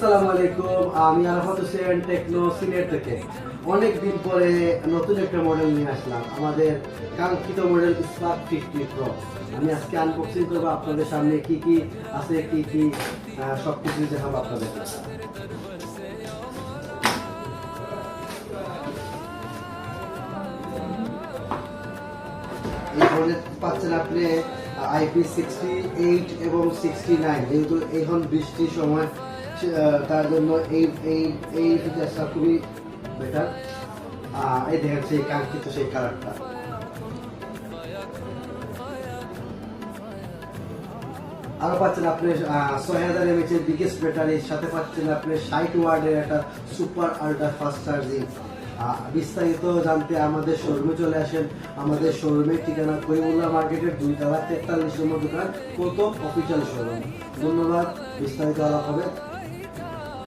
আসসালামু আলাইকুম, আমি আরাফাত হোসেন টেকনো সিলেট থেকে অনেক দিন পরে নতুন একটা মডেল নিয়ে আসলাম, আমাদের কাঙ্ক্ষিত মডেল স্পার্ক 50 প্রো। আমি আজকে আনবক্সিং করবো আপনাদের সামনে, কি কি আছে, কি কি সবকিছু দেখাবো আপনাদের। এই ফোনে পাচ্ছেন আপনি IP68 এবং 69, যেহেতু এখন বৃষ্টির সময় তার জন্য এই এই এই ফিচারটা খুবই বেটার। এই দেখেন সেই কাঙ্ক্ষিত সেই কালারটা। আরো পাচ্ছেন আপনি 6000 mAh এর বিগেস্ট ব্যাটারির সাথে পাচ্ছেন আপনি 60 ওয়াটের একটা সুপার আল্ট্রা ফাস্ট চার্জিং। বিস্তারিত জানতে আমাদের শোরুমে চলে আসেন। আমাদের শোরুমের ঠিকানা করিমুল্লাহ মার্কেটের 2 তলা 43 নম্বর দোকান, প্রথম অফিসিয়াল শোরুম। ধন্যবাদ, বিস্তারিত আলাপ হবে।